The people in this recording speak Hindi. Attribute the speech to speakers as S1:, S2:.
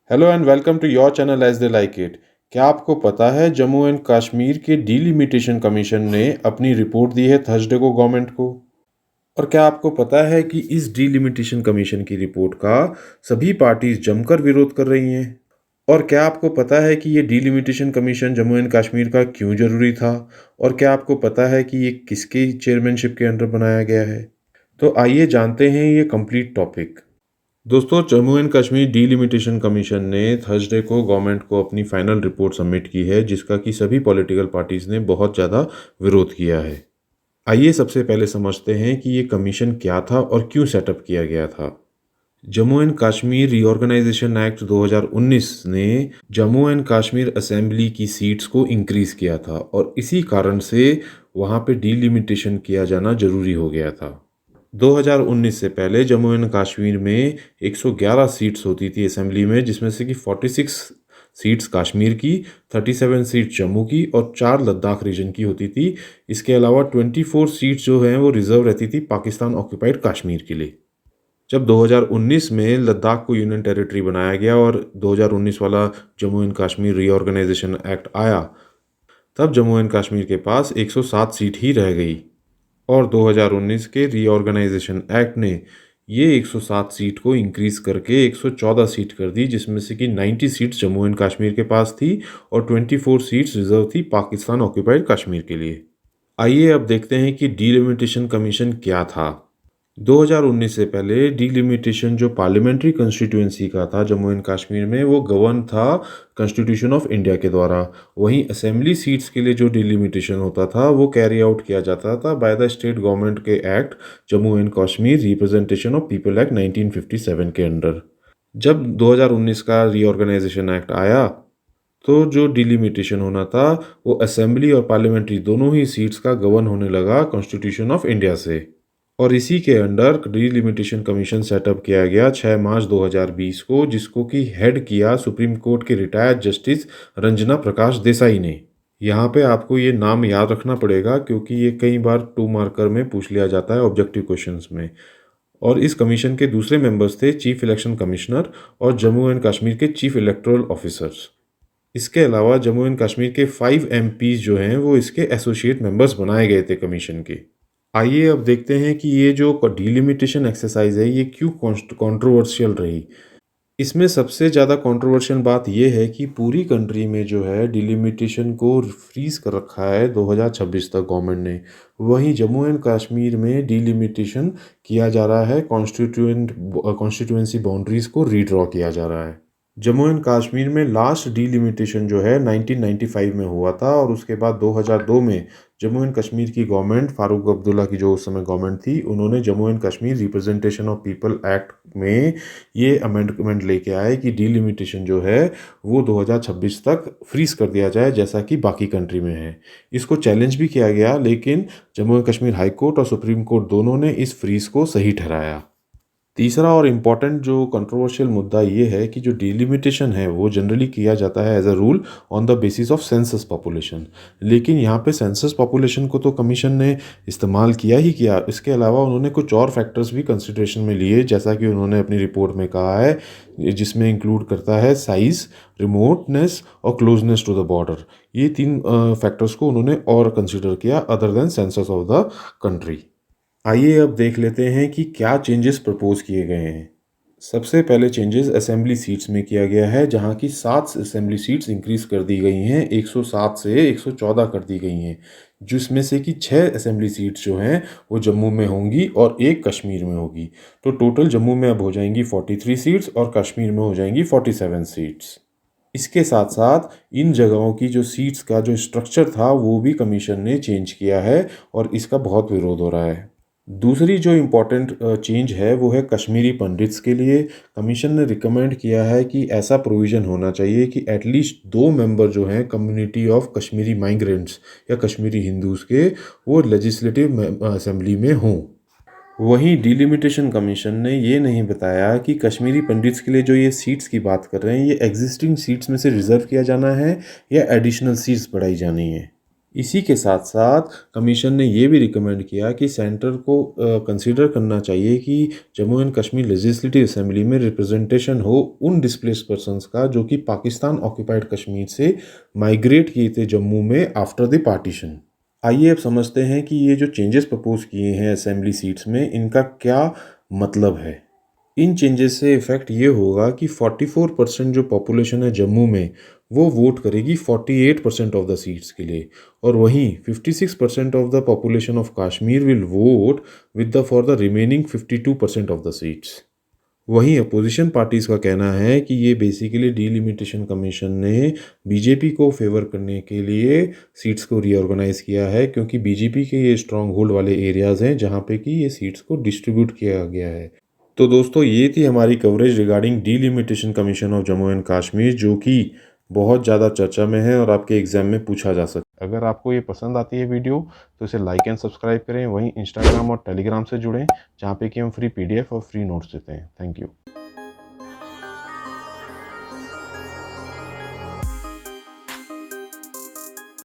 S1: Hello and welcome to your channel as they like it. क्या आपको पता है जम्मू एंड कश्मीर के डीलिमिटेशन कमीशन ने अपनी रिपोर्ट दी है थर्सडे को गवर्नमेंट को। और क्या आपको पता है कि इस डीलिमिटेशन कमीशन की रिपोर्ट का सभी पार्टीज जमकर विरोध कर रही हैं। और क्या आपको पता है कि ये delimitation commission Jammu and Kashmir का क्यों जरूरी था। और क्या आपको पता है कि ये किसके चेयरमैनशिप के अंडर बनाया गया है। तो आइए जानते हैं ये कंप्लीट टॉपिक। दोस्तों, Jammu and Kashmir delimitation commission ने थर्सडे को गवर्नमेंट को अपनी फाइनल रिपोर्ट सबमिट की है, जिसका कि सभी पॉलिटिकल पार्टीज ने बहुत ज़्यादा विरोध किया है। आइए सबसे पहले समझते हैं कि ये कमीशन क्या था और क्यों सेटअप किया गया था। Jammu and Kashmir reorganisation act 2019 ने जम्मू एंड कश्मीर असेंबली की सीट्स को इंक्रीज किया था और इसी कारण से वहाँ पे डीलिमिटेशन किया जाना जरूरी हो गया था। 2019 से पहले जम्मू एंड कश्मीर में 111 सीट्स होती थी असेंबली में, जिसमें से कि 46 सीट्स कश्मीर की, 37 सीट जम्मू की और 4 लद्दाख रीजन की होती थी। इसके अलावा 24 सीट्स जो हैं वो रिजर्व रहती थी पाकिस्तान ऑक्यूपाइड कश्मीर के लिए। जब 2019 में लद्दाख को यूनियन टेरिटरी बनाया गया और 2019 वाला Jammu and Kashmir reorganisation act आया, तब जम्मू एंड कश्मीर के पास 107 सीट ही रह गई। और 2019 के रीऑर्गेनाइजेशन एक्ट ने ये 107 सीट को इंक्रीज करके 114 सीट कर दी, जिसमें से कि 90 सीट्स जम्मू एंड कश्मीर के पास थी और 24 सीट्स रिजर्व थी पाकिस्तान ऑक्यूपाइड कश्मीर के लिए। आइए अब देखते हैं कि डीलिमिटेशन कमीशन क्या था। 2019 से पहले डीलिमिटेशन जो पार्लियामेंट्री कॉन्स्टिट्यूएंसी का था जम्मू एंड कश्मीर में, वो गवर्न था कॉन्स्टिट्यूशन ऑफ इंडिया के द्वारा। वहीं असेंबली सीट्स के लिए जो डीलिमिटेशन होता था वो कैरी आउट किया जाता था बाय द स्टेट गवर्नमेंट के act Jammu and Kashmir representation of people act 1957 के अंडर। जब 2019 का रीऑर्गेनाइजेशन एक्ट आया तो जो डिलिमिटेशन होना था वो असेंबली और पार्लियामेंट्री दोनों ही सीट्स का गवर्न होने लगा कॉन्स्टिट्यूशन ऑफ इंडिया से। और इसी के अंडर डीलिमिटेशन कमीशन सेटअप किया गया 6 मार्च 2020 को, जिसको कि हेड किया सुप्रीम कोर्ट के रिटायर्ड जस्टिस रंजना प्रकाश देसाई ने। यहाँ पे आपको ये नाम याद रखना पड़ेगा क्योंकि ये कई बार 2 मार्कर में पूछ लिया जाता है ऑब्जेक्टिव क्वेश्चंस में। और इस कमीशन के दूसरे मेंबर्स थे चीफ इलेक्शन कमिश्नर और जम्मू एंड कश्मीर के चीफ इलेक्टोरल ऑफिसर्स। इसके अलावा जम्मू एंड कश्मीर के 5 एमपीज जो हैं वो इसके एसोसिएट मेंबर्स बनाए गए थे कमीशन के। आइए अब देखते हैं कि ये जो डीलिमिटेशन एक्सरसाइज है ये क्यों कंट्रोवर्शियल रही। इसमें सबसे ज़्यादा कंट्रोवर्शियल बात ये है कि पूरी कंट्री में जो है डीलिमिटेशन को फ्रीज कर रखा है 2026 तक गवर्नमेंट ने। वहीं जम्मू एंड कश्मीर में डीलिमिटेशन किया जा रहा है, कॉन्स्टिट्यूएंसी बाउंड्रीज को रीड्रॉ किया जा रहा है। जम्मू एंड कश्मीर में लास्ट डीलिमिटेशन जो है 1995 में हुआ था और उसके बाद 2002 में जम्मू एंड कश्मीर की गवर्नमेंट, फारूक अब्दुल्ला की जो उस समय गवर्नमेंट थी, उन्होंने Jammu and Kashmir representation of people act में ये अमेंडमेंट लेके आए कि डीलिमिटेशन जो है वो 2026 तक फ्रीज कर दिया जाए जैसा कि बाकी कंट्री में है। इसको चैलेंज भी किया गया, लेकिन Jammu and Kashmir high court और सुप्रीम कोर्ट दोनों ने इस फ्रीज को सही ठहराया। तीसरा और इम्पॉर्टेंट जो कंट्रोवर्शियल मुद्दा ये है कि जो डिलिमिटेशन है वो जनरली किया जाता है as a rule on the basis of census population. लेकिन यहाँ पे सेंसस पॉपुलेशन को तो कमीशन ने इस्तेमाल किया ही किया, इसके अलावा उन्होंने कुछ और फैक्टर्स भी कंसिडरेशन में लिए, जैसा कि उन्होंने अपनी रिपोर्ट में कहा है, जिसमें इंक्लूड करता है साइज़, रिमोटनेस और क्लोजनेस टू द बॉर्डर। ये 3 फैक्टर्स को उन्होंने और कंसिडर किया other than census of the country. आइए अब देख लेते हैं कि क्या चेंजेस प्रपोज किए गए हैं। सबसे पहले चेंजेस असेंबली सीट्स में किया गया है, जहां की 7 असेंबली सीट्स इंक्रीज कर दी गई हैं, 107 से 114 कर दी गई हैं, जिसमें से कि 6 असेंबली सीट्स जो हैं वो जम्मू में होंगी और 1 कश्मीर में होगी। तो टोटल जम्मू में अब हो जाएंगी 43 सीट्स और कश्मीर में हो जाएंगी 47 सीट्स। इसके साथ साथ इन जगहों की जो सीट्स का जो स्ट्रक्चर था वो भी कमीशन ने चेंज किया है और इसका बहुत विरोध हो रहा है। दूसरी जो इम्पोर्टेंट चेंज है वो है कश्मीरी पंडित्स के लिए। कमीशन ने रिकमेंड किया है कि ऐसा प्रोविज़न होना चाहिए कि एटलीस्ट 2 मेंबर जो हैं कम्युनिटी ऑफ कश्मीरी माइग्रेंट्स या कश्मीरी हिंदूज़ के, वो लेजिस्लेटिव असेंबली में हों। वहीं डिलिमिटेशन कमीशन ने ये नहीं बताया कि कश्मीरी पंडित्स के लिए जो ये सीट्स की बात कर रहे हैं ये एग्जिस्टिंग सीट्स में से रिज़र्व किया जाना है या एडिशनल सीट्स बढ़ाई जानी है। इसी के साथ साथ कमीशन ने ये भी रिकमेंड किया कि सेंटर को कंसीडर करना चाहिए कि Jammu and Kashmir legislative assembly में रिप्रेजेंटेशन हो उन डिस्प्लेस पर्सनस का जो कि पाकिस्तान ऑक्यूपाइड कश्मीर से माइग्रेट किए थे जम्मू में आफ्टर द पार्टीशन। आइए अब समझते हैं कि ये जो चेंजेस प्रपोज किए हैं असेंबली सीट्स में इनका क्या मतलब है। इन चेंजेस से इफ़ेक्ट ये होगा कि 44% जो पॉपुलेशन है जम्मू में वो वोट करेगी 48% ऑफ द सीट्स के लिए, और वहीं 56% of the population of Kashmir will vote with the for the remaining 52% of the seats. वहीं अपोजिशन पार्टीज़ का कहना है कि ये बेसिकली डीलिमिटेशन कमीशन ने बीजेपी को फेवर करने के लिए सीट्स को रीऑर्गेनाइज किया है, क्योंकि बीजेपी के ये स्ट्रॉन्ग होल्ड वाले एरियाज़ हैं जहाँ पे कि ये सीट्स को डिस्ट्रीब्यूट किया गया है। तो दोस्तों ये थी हमारी coverage regarding delimitation commission of Jammu and Kashmir, जो कि बहुत ज़्यादा चर्चा में है और आपके एग्जाम में पूछा जा सकता है। अगर आपको ये पसंद आती है वीडियो तो इसे लाइक एंड सब्सक्राइब करें। वहीं इंस्टाग्राम और टेलीग्राम से जुड़ें जहाँ पे कि हम फ्री PDF और फ्री नोट्स देते हैं। Thank you.